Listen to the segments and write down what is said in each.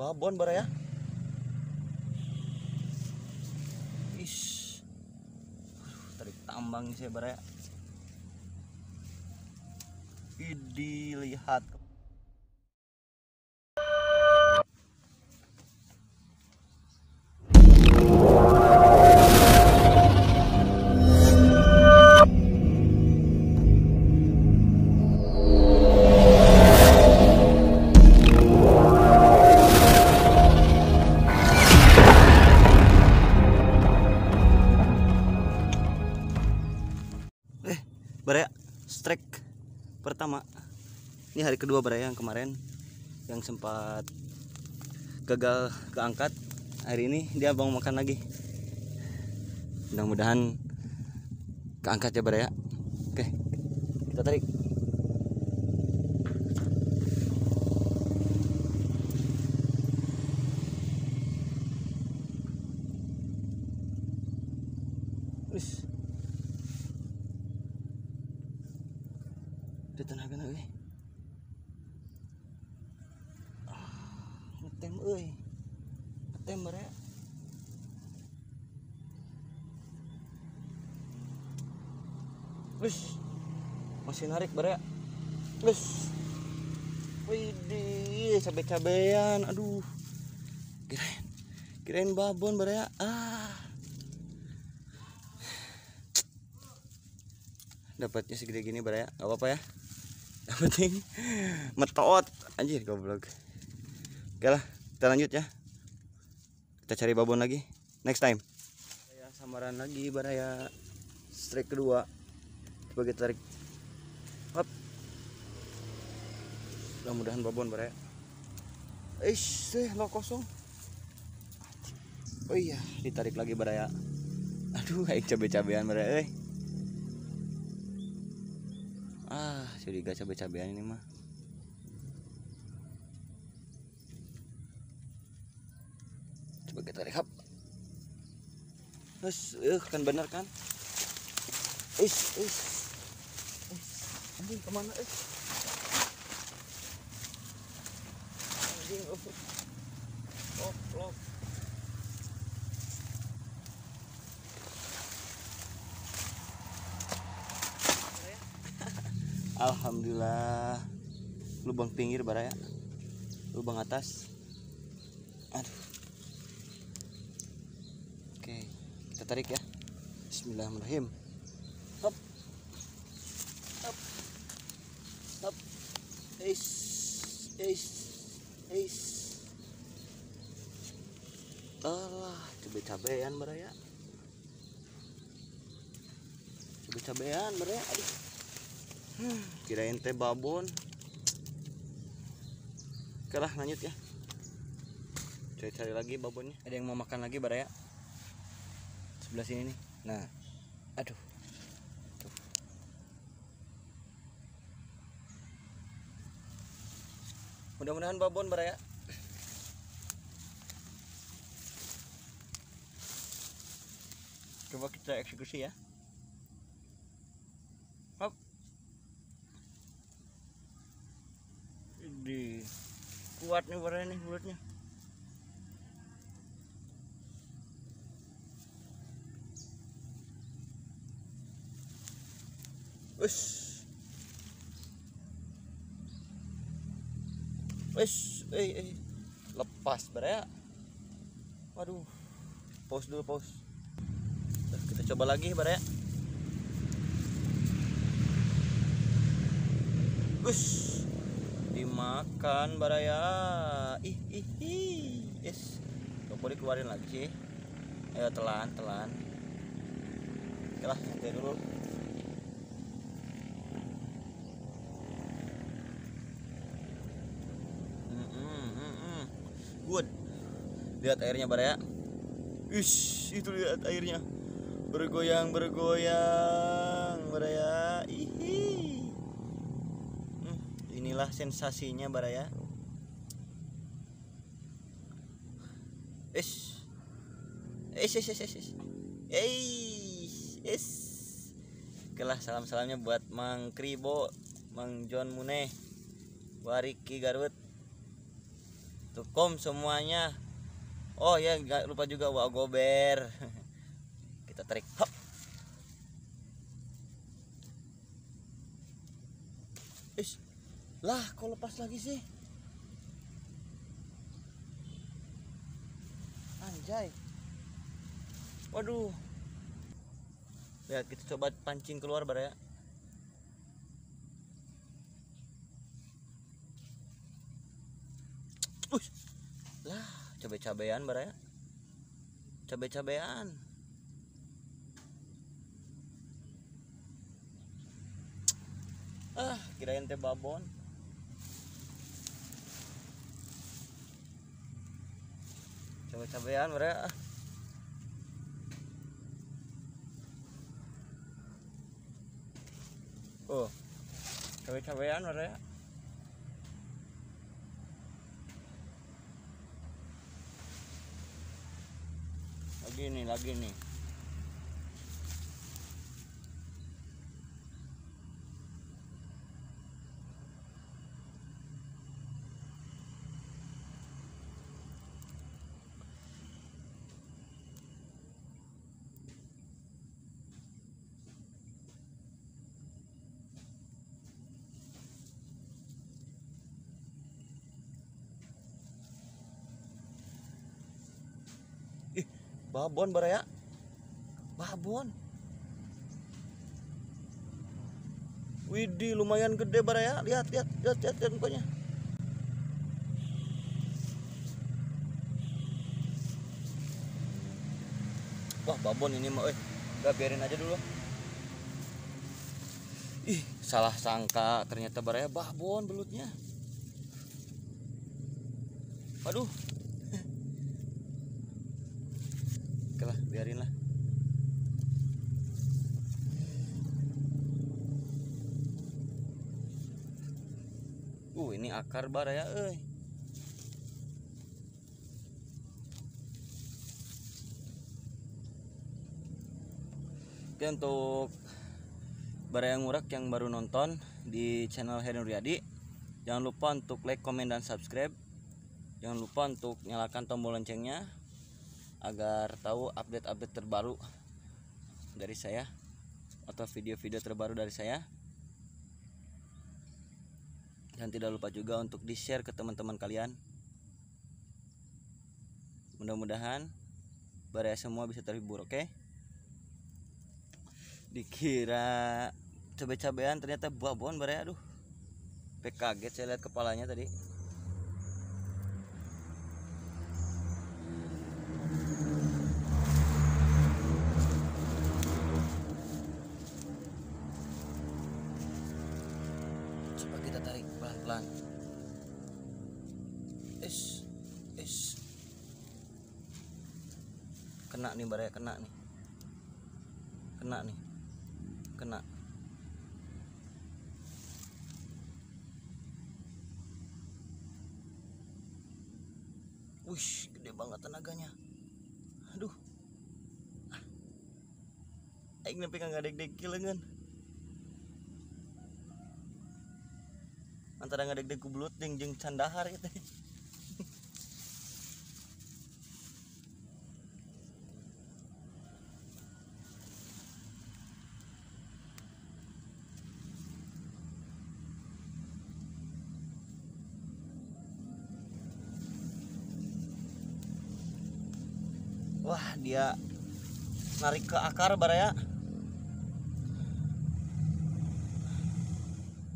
babon bara ya. Ish. Tarik tambang sih bara ya. Dilihat. Bara ya, strike pertama. Ini hari kedua bara ya, yang kemarin yang sempat gagal keangkat. Hari ini dia mau makan lagi. Mudah-mudahan keangkat ya bara ya. Oke, kita tarik. Wis. Ada tenaga na euy. Ngetem euy. Ngetem bara ya. Wis. Masih narik bara ya. Wis. Widih, cabe-cabean. Aduh. Kirain babon bara ya. Dapatnya segede gini bara ya. Gak apa-apa ya. Yang penting metot. Anjir goblok. Oke lah, kita lanjut ya. Kita cari babon lagi next time. Ya, samaran lagi bara ya. Strike kedua. Coba kita tarik. Hop. Mudah-mudahan babon bara ya. Lo kosong. Oh iya, ditarik lagi bara ya. Aduh, kayak cabe-cabean bara ya. Curiga cabe-cabean ini mah. Coba kita tarik. Kan bener kan? Anjing kemana? Anjing lop. Alhamdulillah, lubang pinggir bara ya, lubang atas. Aduh. Oke, kita tarik ya. Bismillahirrahmanirrahim. Hop. Alah, cabe-cabean bara ya. Cabe-cabean bara ya. Aduh. Kirain teh babon. Oke lah, lanjut ya. Cari-cari lagi babonnya. Ada yang mau makan lagi bara ya. Sebelah sini nih. Nah. Aduh. Tuh. Mudah-mudahan babon bara ya. Coba kita eksekusi ya. Hop. Kuat nih bara nih mulutnya. Lepas bara ya. Waduh. Pause dulu, pause. Kita coba lagi bara ya. Dimakan bara ya. Coba dikeluarin lagi. Ayo telan. Oke lah, santai dulu. Good. Lihat airnya bara ya. Itu lihat airnya. Bergoyang bara ya. Inilah sensasinya bara ya. Oke lah, salam-salamnya buat Mang Kribo, Mang John Muneh, Wariki Garut. tukum semuanya. Oh ya, nggak lupa juga bawa gober. Kita tarik. Hop. Lah, kok lepas lagi sih? Anjay. Waduh. Lihat, kita coba pancing keluar Baraya. Lah, cabai-cabean Baraya. Cabai-cabean. Kirain teh babon. Cabai-cabean Baraya. Oh, cabai-cabean Baraya. Lagi nih. Babon Baraya. Babon. Widih, lumayan gede Baraya. Lihat rupanya. Wah, babon ini mah, udah biarin aja dulu. Salah sangka, ternyata Baraya babon belutnya. Waduh. Oke lah, biarin lah. Ini akar Baraya, Oke, untuk Baraya Ngurak yang baru nonton di channel Heri Nuryadi, jangan lupa untuk like, komen, dan subscribe. Jangan lupa untuk nyalakan tombol loncengnya agar tahu update-update terbaru dari saya atau video-video terbaru dari saya. Dan tidak lupa juga untuk di-share ke teman-teman kalian. Mudah-mudahan Baraya semua bisa terhibur, oke? Dikira cabai-cabean, ternyata babon Baraya. Aduh, kaget saya lihat kepalanya tadi. Coba kita tarik pelan-pelan. Kena nih Baraya, kena nih. Wih, gede banget tenaganya. Aduh. Aing nepi ka ngadeg-deg leungeun. Antara ngadeg-deg ku belut jeung can dahar gitu. Wah, dia narik ke akar Baraya.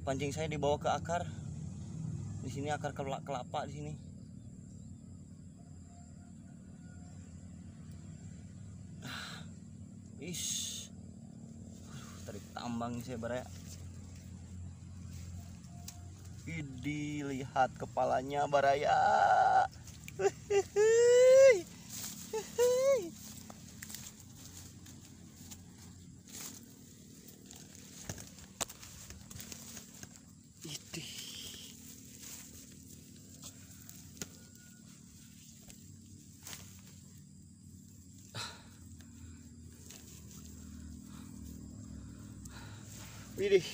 Pancing saya dibawa ke akar. Di sini akar kelapa di sini. Tarik tambang saya Baraya. Lihat kepalanya Baraya. Widih,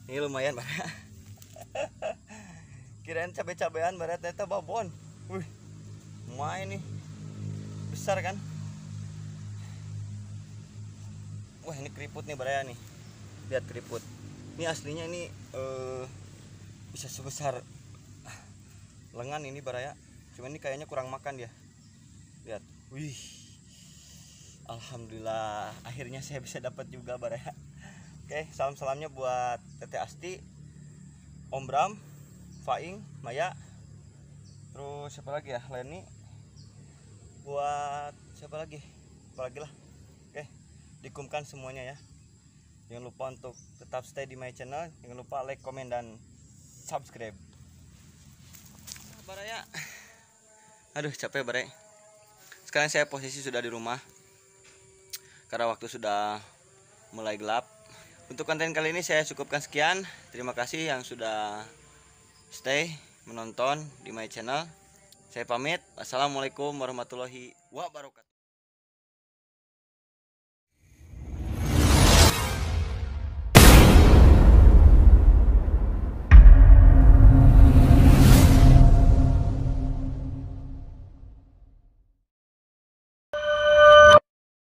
ini lumayan Baraya. kirain cabe-cabean barat ternyata babon. Wih, main nih besar kan. Wah ini keriput nih baraya nih, lihat keriput ini aslinya ini bisa sebesar lengan ini baraya, cuman ini kayaknya kurang makan dia. Lihat, wih, alhamdulillah akhirnya saya bisa dapat juga baraya. Oke, salam-salamnya buat Teteh Asti, Om Bram, Faing, Maya, terus siapa lagi ya, Leni, buat siapa lagi, apalagi lah. Oke, dikumkan semuanya ya. Jangan lupa untuk tetap stay di my channel, jangan lupa like, komen, dan subscribe. Baraya, aduh capek baraya. Sekarang saya posisi sudah di rumah karena waktu sudah mulai gelap. Untuk konten kali ini saya cukupkan sekian. Terima kasih yang sudah stay menonton di my channel. Saya pamit. Assalamualaikum warahmatullahi wabarakatuh.